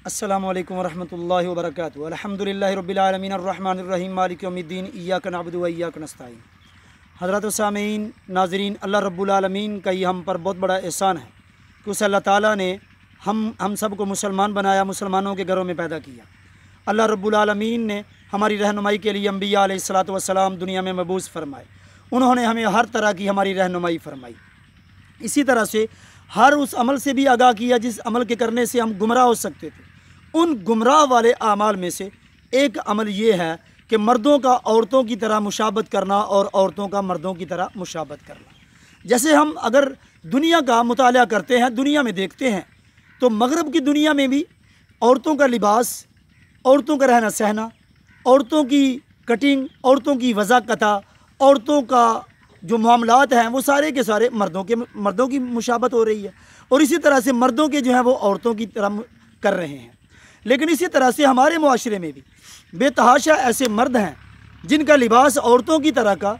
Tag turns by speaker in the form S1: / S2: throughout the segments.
S1: अस्सलामु अलैकुम वरहमतुल्लाहि वबरकातुहू। अल्हम्दुलिल्लाहि रब्बिल आलमीन अर्रहमानिर रहीम मालिकि यौमिद्दीन इय्याका नअबुदु व इय्याका नस्तईन। हज़रात व सामीईन नाज़रीन, अल्लाह रब्बुल आलमीन का ये हम पर बहुत बड़ा एहसान है कि उस अल्लाह ताला ने हम सब को मुसलमान बनाया, मुसलमानों के घरों में पैदा किया। अल्लाह रब्बुल आलमीन ने हमारी रहनुमाई के लिए अंबिया अलैहिस्सलातु वस्सलाम दुनिया में मबूस फरमाए। उन्होंने हमें हर तरह की हमारी रहनुमाई फरमाई। इसी तरह से हर उस अमल से भी आगाह किया जिस अमल के करने से हम गुमराह हो सकते थे। उन गुमराह वाले आमाल में से एक अमल ये है कि मर्दों का औरतों की तरह मुशाबत करना और औरतों का मर्दों की तरह मुशाबत करना। जैसे हम अगर दुनिया का मुताला करते हैं, दुनिया में देखते हैं, तो मगरब की दुनिया में भी औरतों का लिबास, औरतों का रहना सहना, औरतों की कटिंग, औरतों की वज़ाकता, औरतों का जो मामलात हैं वो सारे के सारे मर्दों की मुशाबत हो रही है। और इसी तरह से मर्दों के जो हैं वो औरतों की तरह कर रहे हैं। लेकिन इसी तरह से हमारे मुआशरे में भी बेतहाशा ऐसे मर्द हैं जिनका लिबास औरतों की तरह का,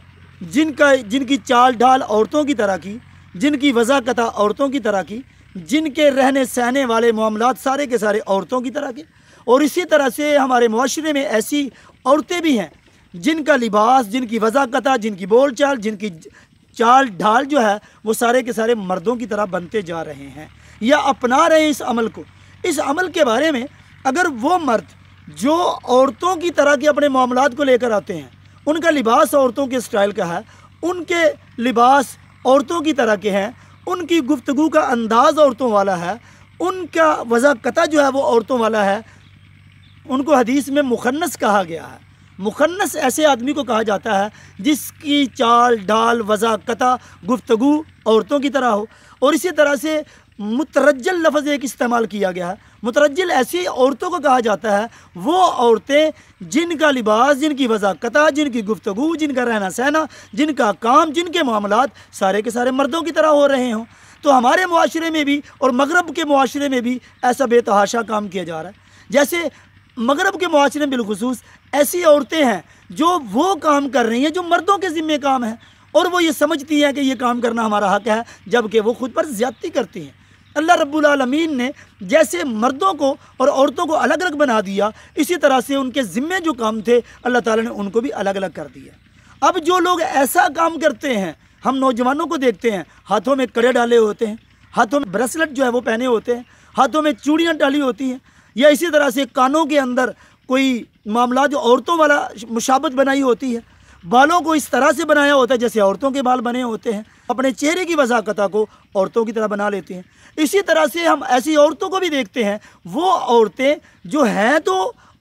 S1: जिनकी चाल ढाल औरतों की तरह की, जिनकी वज़ाकता औरतों की तरह की, जिनके रहने सहने वाले मामलात सारे के सारे औरतों की तरह के। और इसी तरह से हमारे मुआशरे में ऐसी औरतें भी हैं जिनका लिबास, जिनकी वज़ाकता, जिनकी बोल चाल, जिनकी चाल ढाल जो है वो सारे के सारे मर्दों की तरह बनते जा रहे हैं या अपना रहे हैं इस अमल को। इस अमल के बारे में अगर वो मर्द जो औरतों की तरह के अपने मामलात को लेकर आते हैं, उनका लिबास औरतों के स्टाइल का है, उनके लिबास औरतों की तरह के हैं, उनकी गुफ्तगू का अंदाज़ औरतों वाला है, उनका वज़ाकता जो है वो औरतों वाला है, उनको हदीस में मुखन्नस कहा गया है। मुखन्नस ऐसे आदमी को कहा जाता है जिसकी चाल ढाल वज़ाकता गुफ्तगू औरतों की तरह हो। और इसी तरह से मुतरज्जल लफ्ज़ एक इस्तेमाल किया गया है। मुतरज्जिल ऐसी औरतों को कहा जाता है वो औरतें जिनका लिबास, जिनकी वज़ाकता, जिनकी गुफ्तगू, जिनका रहना सहना, जिनका काम, जिनके मामलात सारे के सारे मर्दों की तरह हो रहे हों। तो हमारे मुआशरे में भी और मगरब के मुआशरे में भी ऐसा बेतहाशा काम किया जा रहा है। जैसे मगरब के मुआशरे में बिलखुसूस ऐसी औरतें हैं जो वो काम कर रही हैं जो मर्दों के ज़िम्मे काम है, और वो ये समझती हैं कि ये काम करना हमारा हक़ है, जबकि वो खुद पर ज़्यादती करती हैं। अल्लाह रब्बुल आलमीन ने जैसे मर्दों को और औरतों को अलग अलग बना दिया, इसी तरह से उनके ज़िम्मे जो काम थे अल्लाह ताला ने उनको भी अलग अलग कर दिया। अब जो लोग ऐसा काम करते हैं, हम नौजवानों को देखते हैं, हाथों में कड़े डाले होते हैं, हाथों में ब्रेसलेट जो है वो पहने होते हैं, हाथों में चूड़ियाँ डाली होती हैं, या इसी तरह से कानों के अंदर कोई मामला जो औरतों वाला मुशाबत बनाई होती है, बालों को इस तरह से बनाया होता है जैसे औरतों के बाल बने होते हैं, अपने चेहरे की वज़ाकता को औरतों की तरह बना लेते हैं। इसी तरह से हम ऐसी औरतों को भी देखते हैं, वो औरतें जो हैं तो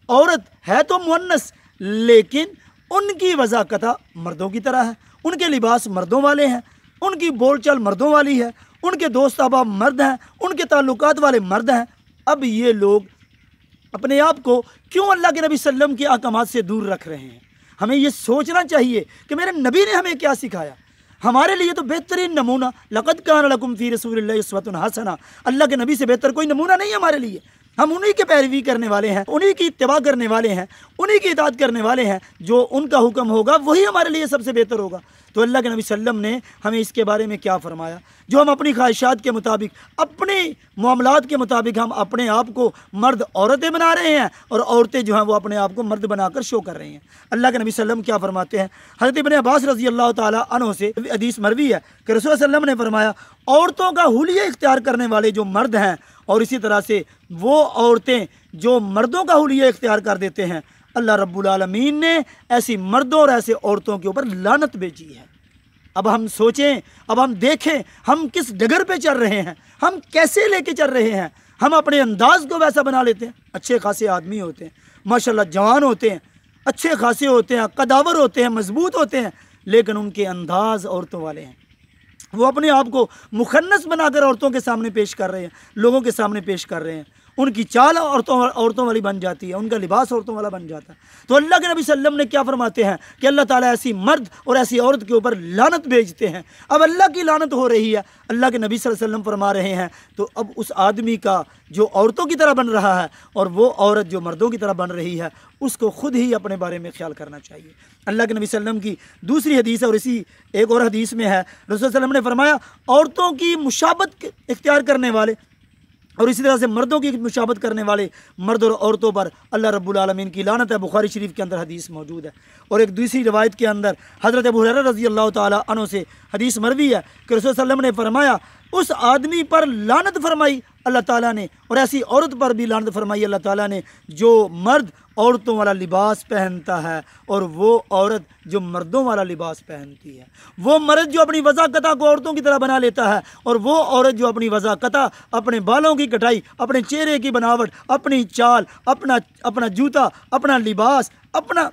S1: औरत है तो मुअन्नस, लेकिन उनकी वज़ाकता मर्दों की तरह है, उनके लिबास मर्दों वाले हैं, उनकी बोलचाल मर्दों वाली है, उनके दोस्त अहबाब मर्द हैं, उनके ताल्लुकात वाले मर्द हैं। अब ये लोग अपने आप को क्यों अल्लाह के नबी सल्लम के अहकामात से दूर रख रहे हैं? हमें ये सोचना चाहिए कि मेरे नबी ने हमें क्या सिखाया। हमारे लिए तो बेहतरीन नमूना लक़द कान लकुम फ़ी रसूलिल्लाहि उस्वतुन हसना, अल्लाह के नबी से बेहतर कोई नमूना नहीं है हमारे लिए। हम उन्हीं के पैरवी करने वाले हैं, उन्हीं की इत्तिबा करने वाले हैं, उन्हीं की इताअत करने वाले हैं। जो उनका हुक्म होगा वही हमारे लिए सबसे बेहतर होगा। तो अल्लाह के नबी सल्लम ने हमें इसके बारे में क्या फ़रमाया? जो हम अपनी ख्वाहिशात के मुताबिक, अपने मामलात के मुताबिक हम अपने आप को मर्द औरतें बना रहे हैं, और औरतें जो हैं वो अपने आप को मर्द बनाकर शो कर रही हैं। अल्लाह के नबी सल्लम क्या फ़रमाते हैं? हज़रत इब्न अब्बास रज़ी अल्लाह ताला अन्हु से हदीस मरवी है कि रसूल सल्लम ने फरमाया, औरतों का हुलिया इख्तियार करने वाले जो मर्द हैं, और इसी तरह से वो औरतें जो मर्दों का हुलिया इख्तियार कर देते हैं, अल्लाह रब्बुल आलमीन ने ऐसी मर्दों और ऐसे औरतों के ऊपर लानत भेजी है। अब हम सोचें, अब हम देखें हम किस डगर पे चल रहे हैं, हम कैसे लेके चल रहे हैं। हम अपने अंदाज को वैसा बना लेते हैं। अच्छे खासे आदमी होते हैं, माशाल्लाह जवान होते हैं, अच्छे खासे होते हैं, कदावर होते हैं, मजबूत होते हैं, लेकिन उनके अंदाज औरतों वाले हैं। वो अपने आप को मुखन्नस बनाकर औरतों के सामने पेश कर रहे हैं, लोगों के सामने पेश कर रहे हैं। उनकी चाल औरतों वाली बन जाती है, उनका लिबास औरतों वाला बन जाता है। तो अल्लाह के नबी सल्लम ने क्या फरमाते हैं कि अल्लाह ताला ऐसी मर्द और ऐसी औरत के ऊपर लानत भेजते हैं। अब अल्लाह की लानत हो रही है, अल्लाह के नबी सल्लल्लाहु अलैहि वसल्लम फरमा रहे हैं, तो अब उस आदमी का जो औरतों की तरह बन रहा है और वो औरत जो मर्दों की तरह बन रही है, उसको खुद ही अपने बारे में ख्याल करना चाहिए। अल्लाह के नबी सल्लम की दूसरी हदीस है, और इसी एक और हदीस में है, रसूल सल्लम ने फरमाया, औरतों की मुशाबत इख्तियार करने वाले और इसी तरह से मर्दों की मुशाबत करने वाले मर्द और औरतों पर अल्लाह रब्बुल आलमीन की लानत है। बुखारी शरीफ के अंदर हदीस मौजूद है। और एक दूसरी रवायत के अंदर हज़रत अबू हुरैरा रज़ी अल्लाह ताला अन्हु से हदीस मरवी है कि रसूल सल्लल्लाहु अलैहि वसल्लम ने फरमाया, उस आदमी पर लानत फरमाई अल्लाह ताला ने, और ऐसी औरत पर भी लानत फरमाई अल्लाह ताला ने जो मर्द औरतों वाला लिबास पहनता है और वो औरत जो मर्दों वाला लिबास पहनती है। वो मर्द जो अपनी वज़ाकता को औरतों की तरह बना लेता है, और वो औरत जो अपनी वज़ाकता, अपने बालों की कटाई, अपने चेहरे की बनावट, अपनी चाल, अपना जूता, अपना लिबास, अपना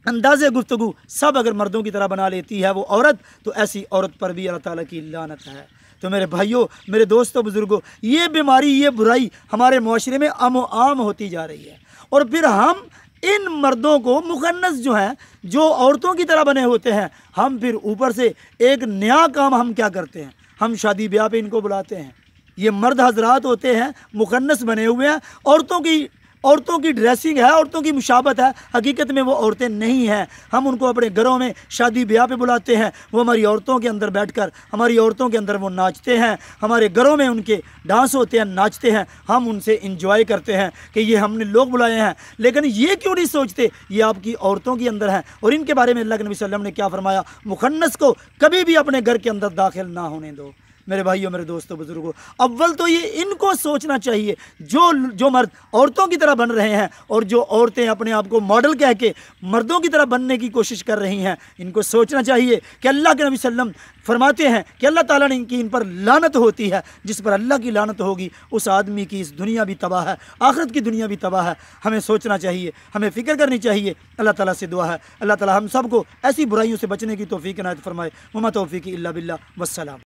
S1: अंदाज़े गुफ्तगू सब अगर मर्दों की तरह बना लेती है वो औरत, तो ऐसी औरत पर भी अल्लाह ताला की लानत है। तो मेरे भाइयों, मेरे दोस्तों, बुज़ुर्गों, ये बीमारी, ये बुराई हमारे मुआशरे में आम होती जा रही है। और फिर हम इन मर्दों को मुखन्नस जो हैं, जो औरतों की तरह बने होते हैं, हम फिर ऊपर से एक नया काम हम क्या करते हैं, हम शादी ब्याह पे इनको बुलाते हैं। ये मर्द हजरात होते हैं, मुखन्नस बने हुए हैं, औरतों की ड्रेसिंग है, औरतों की मुशाबत है, हकीकत में वो औरतें नहीं हैं। हम उनको अपने घरों में शादी ब्याह पे बुलाते हैं, वो हमारी औरतों के अंदर बैठकर, हमारी औरतों के अंदर वो नाचते हैं, हमारे घरों में उनके डांस होते हैं, नाचते हैं, हम उनसे इंजॉय करते हैं कि ये हमने लोग बुलाए हैं। लेकिन ये क्यों नहीं सोचते ये आपकी औरतों के अंदर हैं। और इनके बारे में अल्लाह के नबी सल्लल्लाहु अलैहि वसल्लम ने क्या फरमाया, मुखन्नस को कभी भी अपने घर के अंदर दाखिल ना होने दो। मेरे भाइयों, मेरे दोस्तों, बुजुर्गों, अव्वल तो ये इनको सोचना चाहिए, जो मर्द औरतों की तरह बन रहे हैं और जो औरतें अपने आप को मॉडल कह के मर्दों की तरह बनने की कोशिश कर रही हैं, इनको सोचना चाहिए कि अल्लाह के नबी सल्लम फरमाते हैं कि अल्लाह ताला ने इन पर लानत होती है। जिस पर अल्लाह की लानत होगी उस आदमी की इस दुनिया भी तबाह है, आखिरत की दुनिया भी तबाह है। हमें सोचना चाहिए, हमें फ़िक्र करनी चाहिए। अल्लाह ताला से दुआ है, अल्लाह ताला हम सबको ऐसी बुराइयों से बचने की तौफीक इनायत फरमाए। वमा तौफीकी इल्ला बिल्लाह, वस्सलाम।